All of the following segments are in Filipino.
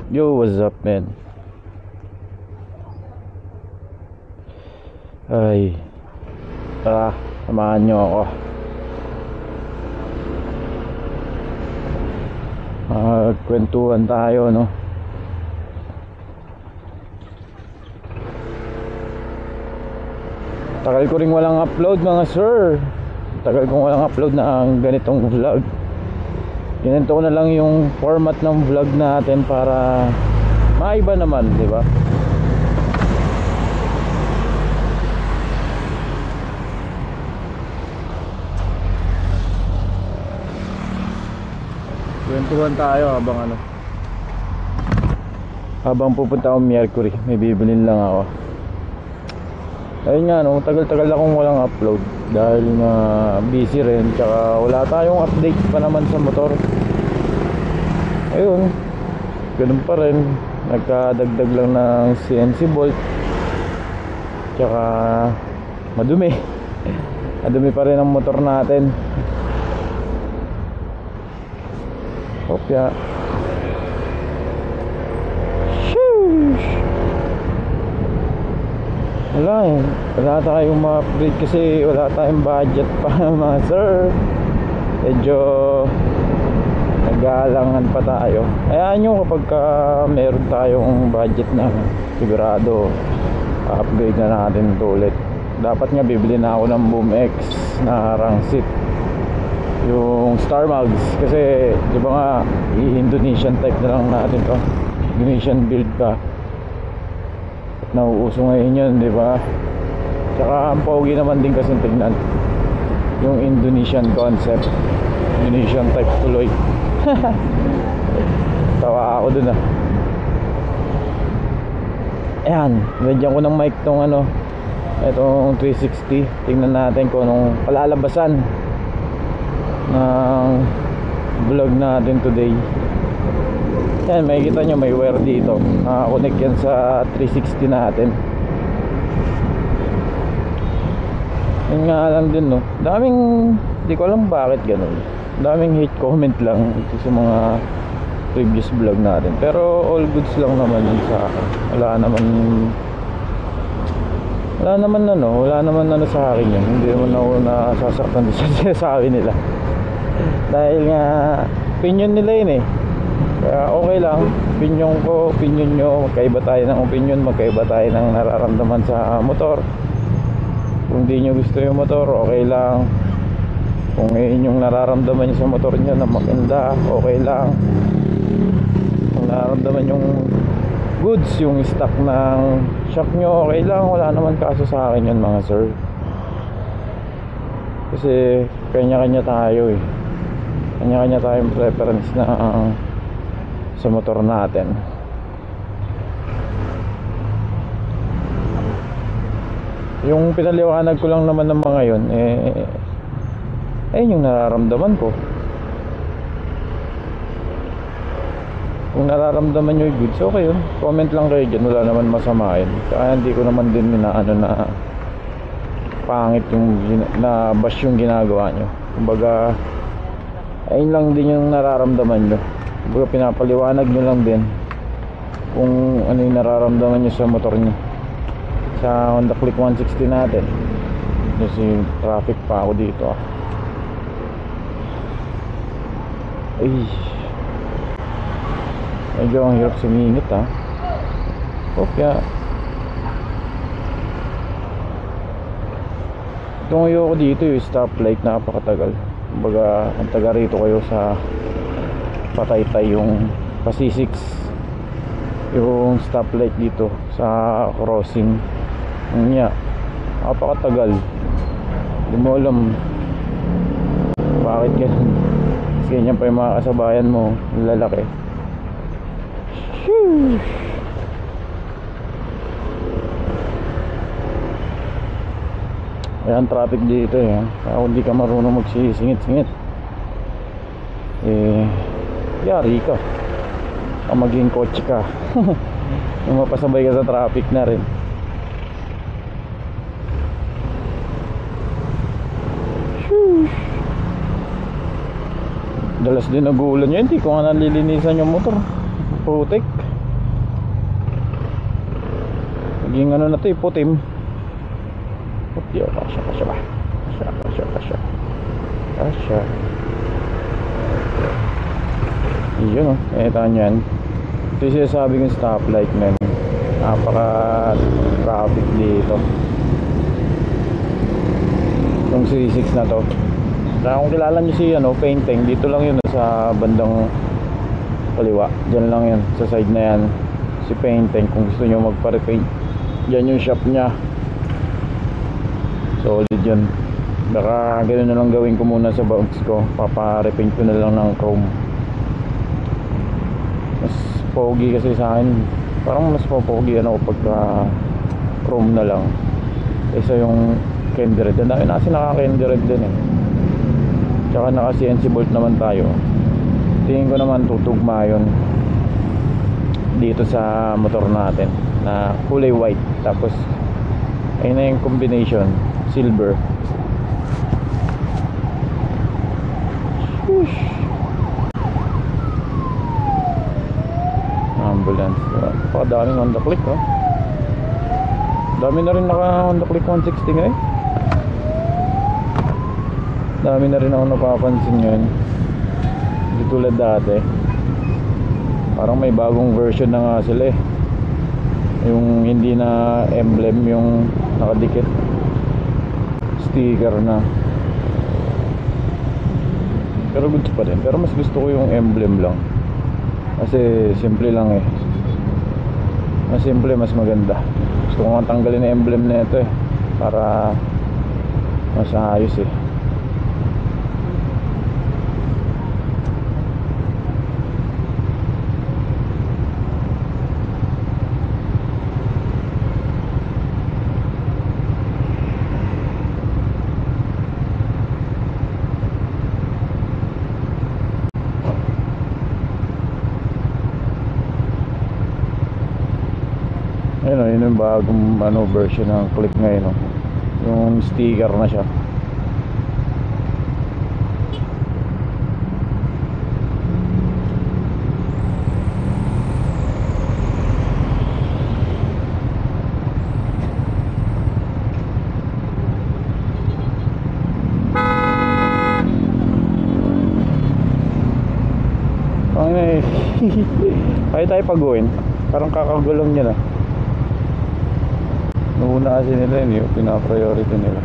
Yo, what's up, man? Ay, samahan nyo ako. Kwentuhan tayo, no? Tagal ko ring walang upload, mga sir. Tagal kong walang upload na ang ganitong vlog. Ginanto ko na lang yung format ng vlog natin para maiba naman, di ba? Kwentuhan tayo habang pupunta akong Mercury. May bibilin lang ako. Ayun nga, no, tagal-tagal akong walang upload dahil nga busy rin, tsaka wala tayong update pa naman sa motor. Ayun, ganun pa rin, nagkadagdag lang ng CNC bolt, tsaka madumi pa rin ang motor natin. Kopya. Wala tayong ma-upgrade kasi wala tayong budget pa, mga sir. Medyo nag-aalangan pa tayo. Hayaan nyo kapag meron tayong budget na sigurado, upgrade na natin ito ulit. Dapat nga bibili na ako ng Boom X na Rangsit, yung Star Mags, kasi di ba nga Indonesian type na lang natin to, Indonesian build pa. Nauuso ngayon yun, di ba? Tsaka ang pogi naman din kasi tignan yung Indonesian concept, Indonesian type tuloy. Tawa ako dun Ayan, lagyan ko ng mic tong itong 360. Tingnan natin kung anong palalabasan ng vlog natin today. Yan, makikita nyo may wire dito, connect yan sa 360 natin. Yun nga lang din, no, daming, di ko alam bakit ganun, daming hate comment lang ito sa mga previous vlog natin, pero all goods lang naman yun sa akin. Wala naman sa akin yun. Hindi naman ako nasasaktan sa sinasabi nila dahil nga opinion nila yun eh. Kaya okay lang, opinion ko, opinion nyo, magkaiba tayo ng opinion, magkaiba tayo ng nararamdaman sa motor. Kung di nyo gusto yung motor, okay lang. Kung yun yung nararamdaman nyo sa motor nyo na maganda, okay lang. Kung nararamdaman yung goods, yung stock ng shock nyo, okay lang. Wala naman kaso sa akin yun, mga sir. Kasi kanya-kanya tayo eh. Kanya-kanya tayong preference na sa motor natin. Yung pinaliwanag ko lang naman ng mga yun ayun yung nararamdaman ko. Kung nararamdaman nyo yung goods, okay yun, comment lang kayo dyan, wala naman masama yun. Kaya hindi ko naman din na pangit yung na bash yung ginagawa nyo. Kumbaga ayun lang din yung nararamdaman nyo. Kumbaga pinapaliwanag nyo lang din kung ano yung nararamdaman nyo sa motor nyo. Sa Honda Click 160 natin, kasi traffic pa ako dito Ay, medyo ang hirap sumingit Kopya. Tungayo ko dito yung stoplight, napakatagal. Kumbaga ang taga rito kayo sa Pataytay, yung Pasisix, yung stoplight dito sa crossing niya, napakatagal. Hindi mo alam bakit ganun. Kasi ganyan pa yung mga kasabayan mo, lalaki. Ayan, traffic dito kung hindi ka marunong magsisingit-singit yari ka, maging kotse ka. Yung mapasabay ka sa traffic na rin. Dalas din nagulan yun, hindi ko nga nalilinisan yung motor. Putik. Naging ano na to putim. Puti o, kasya ba? Kasya. Yun o, eto nyan. Ito yung sinasabi kong stoplight men. Napaka traffic dito. Yung C6 na to. Kaya kung kilala nyo si painting, dito lang yun sa bandang kaliwa. Diyan lang yun, sa side na yan. Si painting, kung gusto nyo magpa-repaint, yan yung shop nya. Solid yun. Baka ganoon na lang gawin ko muna sa box ko. Papa-repaint ko na lang ng chrome. Mas pogi kasi sa akin. Parang mas pogi pagka chrome na lang kaysa yung candy red. Ang dami na kasi naka-candy red din eh. Tsaka naka CNC bolt naman tayo. Tingin ko naman tutugma yun dito sa motor natin na kulay white. Tapos ayun na yung combination, silver. Ambulance. Daming Honda Click dami na rin naka Honda Click 160 ngayon. Dami na rin ako napapansin yun. Hindi tulad dati. Parang may bagong version na nga sila eh. Yung hindi na emblem, yung nakadikit sticker na. Pero goods pa rin. Pero mas gusto ko yung emblem lang. Kasi simple lang eh. Mas simple, mas maganda. Gusto ko nga tanggalin yung emblem na ito eh, para mas ayos eh. Ayun yung bagong version ng Click ngayon yung sticker na siya. Kaya tayo pag-uwin. Parang kakagulong niya na. Nauna kasi nila yun, yung pina-priority nila.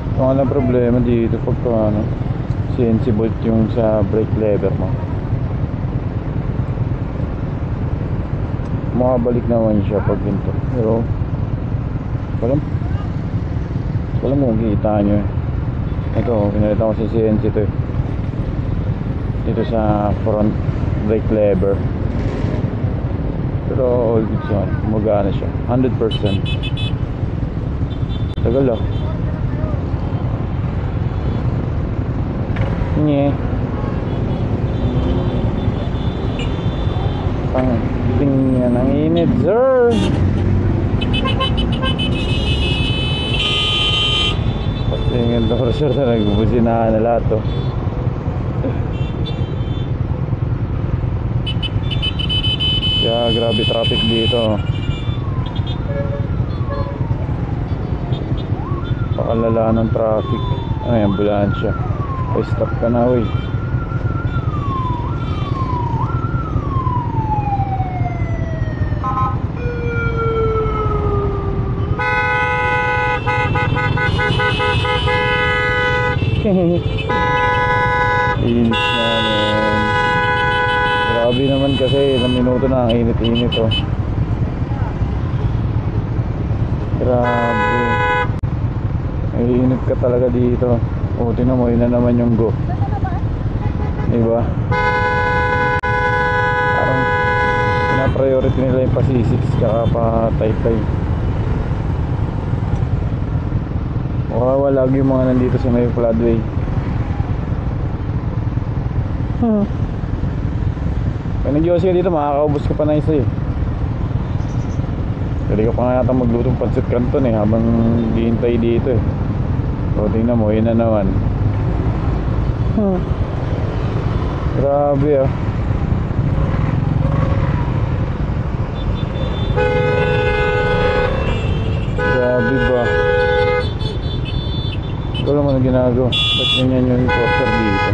Ito nga lang problema dito pagka CNC bolt yung sa brake lever mo. Makabalik naman siya pag ganito. Pero walang mo kita nyo eh. Ito, pinalita ko sa CNC ito eh. Dito sa front brake lever. Pero all good siya. Gumagana siya 100%. Tagal ah. Nye. Pang tingnan ang init, sir. Tingnan daw sir na nagbubusinahan na lahat to. Kaya grabe traffic dito. Pakalala ng traffic. Ay, ambulansya. Ay, stop ka na, uy. Init na men. Grabe naman kasi ilang minuto na ang init-init oh. Grabe. Ay, init ka talaga dito. O, tingnan mo, yun na naman yung go. Diba? Parang pina-priority nila yung pa C6 kaka pa Taytay. Wala yung mga nandito sa may floodway. Pag nag-iwas ka dito, makakaubos ka pa na isa eh. Pwede ka pa nga yata maglutong pancit canton eh, habang dihintay dito eh. O, tingnan mo, yun na naman. Grabe ah. Grabe ba? Ito naman ang ginagawa. Ba't ganyan yung enforcer dito?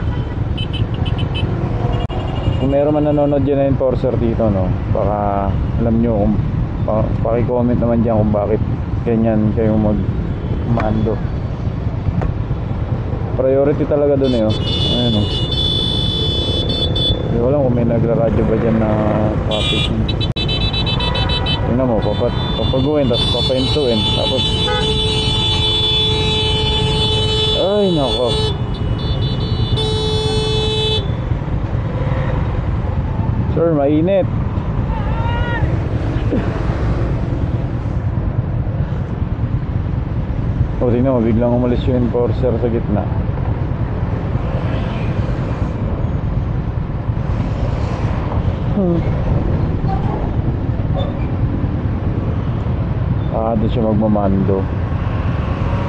Kung meron man nanonood dyan na enforcer dito, no, baka alam nyo kung paki-comment naman dyan kung bakit ganyan kayong mag-mando. Priority talaga dun eh, oh. Ayan, oh. Hindi ko alam kung may nagra-radyo ba dyan na topic. Tingnan mo, papaguin, tapos papaintuin, tapos ay nako. Sir, mainit. O, tingnan mo, biglang umalis yung enforcer sa gitna. Doon siya magmamando.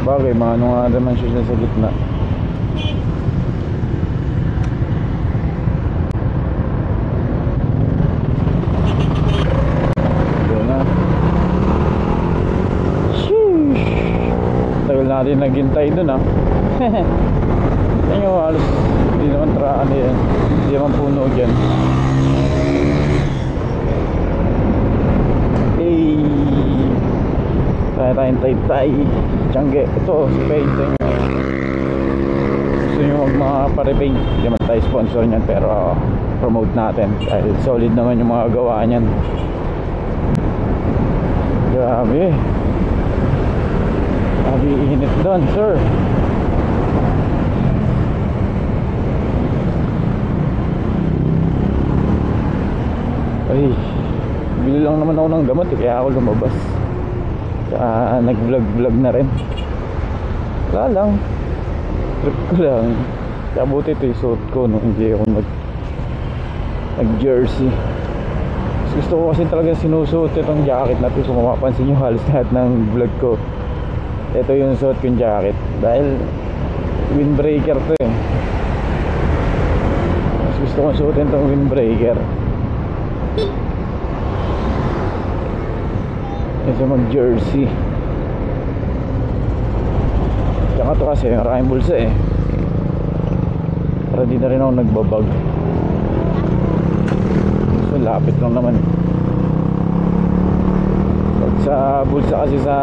Bagay, mga ano nga naman siya sa gitna. Doon na. Sheesh. Tagal natin naghintay doon ah. Tignan nyo, halos hindi naman traan yan. Hindi naman puno dyan. Tayong tay Tiangge. Ito si painting. Gusto nyo magpa-repaint, hindi naman tayo sponsor nyan, pero promote natin dahil solid naman yung mga gawa nyan. Grabe init doon, sir. Ay, bili lang naman ako ng gamot kaya ako lumabas. Nag-vlog na rin. Wala lang, trip ko lang. Kaya buti ito yung suot ko nung hindi ako nag-jersey. Gusto ko kasi talaga sinusuot itong jacket na ito. Kung mapapansin nyo, halos lahat ng vlog ko ito yung suot kong jacket dahil windbreaker to eh. Mas gusto kong suotin itong windbreaker kasi mag-jersey. Tsaka ito kasi maraming bulsa eh, para di na rin ako nagbabag. So lapit lang naman. Pag sa bulsa kasi sa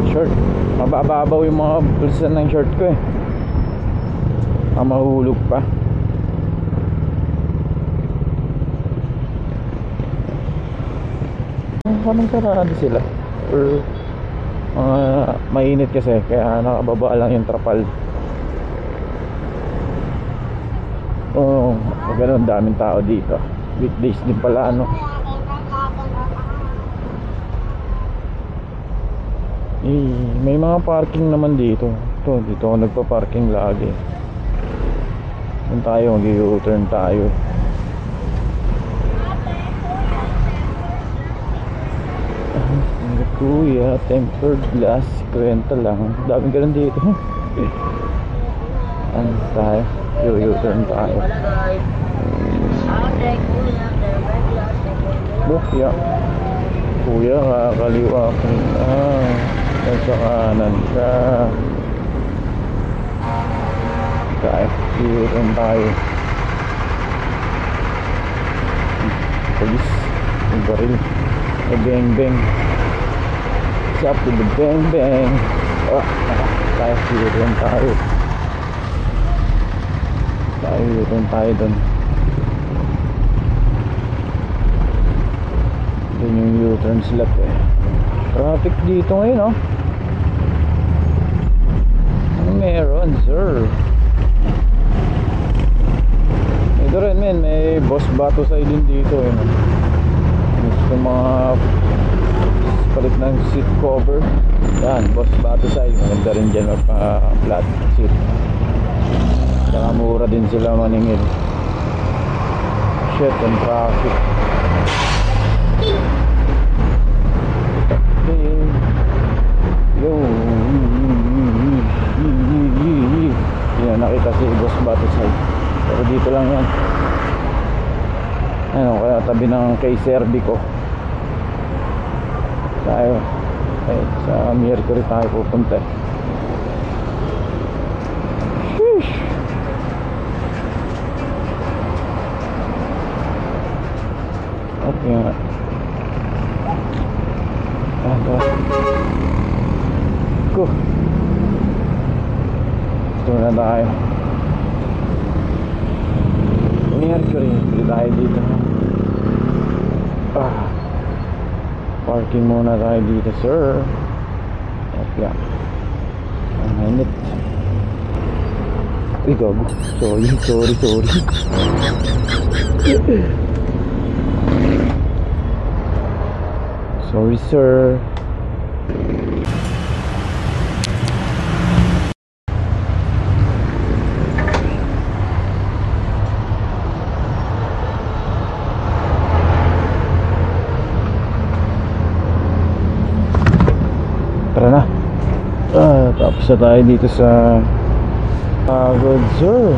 short, mabababaw yung mga bulsa ng short ko eh, mahulog pa. Parang sarado sila or mainit kasi kaya nakababa lang yung trapal. Ganun, daming tao dito. Weekdays din pala ano. May mga parking naman dito. Dito ako nagpa-parking lagi. Doon tayo, mag-u-turn tayo. Kuya, tempered glass, kwenta lang. Daming ganun dito. Ano tayo? U-turn tayo. Kuya, kakaliwa ko. Sa kanan ka. Tayo, u-turn tayo. Polis, yung baril. Bang. Up to the bang. Tayo u-turn tayo. U-turn tayo dun. Dun yung U-turn slot eh. Traffic dito ngayon oh. Ano meron sir? Ito rin men, may Boss Bato side din dito eh. Gusto mga palit ng seat cover. Yan, Boss Bato side. Maganda rin dyan flat seat. Saka mura din sila maningil. Shit, ang traffic. Yo. tabi ng kay Serbico tayo. Sa Mercury tayo pupunta. Sheesh. Okay nga. Go. Ito na tayo. Mercury, hindi tayo dito. Parking muna tayo dito, sir. Okay. Ang init. Uy, gago. Sorry. Sorry, sir. Tara na. Tapos na tayo dito sa good sir.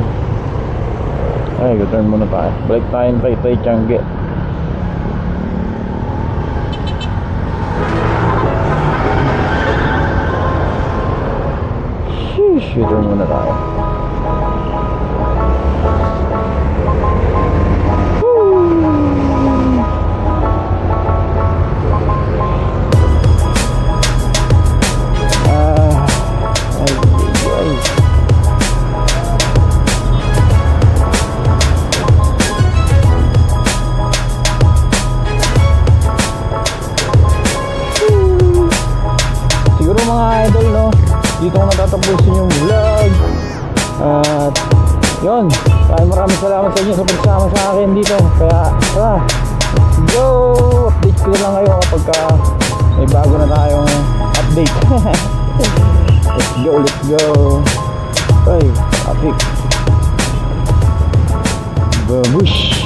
Ay, go-turn muna tayo. Balik tayo kay Tay Tiangge. Sheesh, go-turn muna tayo. Dito ko natatapusin yung vlog. At yun, maraming salamat sa inyo sa pagsama sa akin dito. Kaya let's go. Update ko lang kayo kapag may bago na tayong update. Let's go. Ay, traffic. Babush.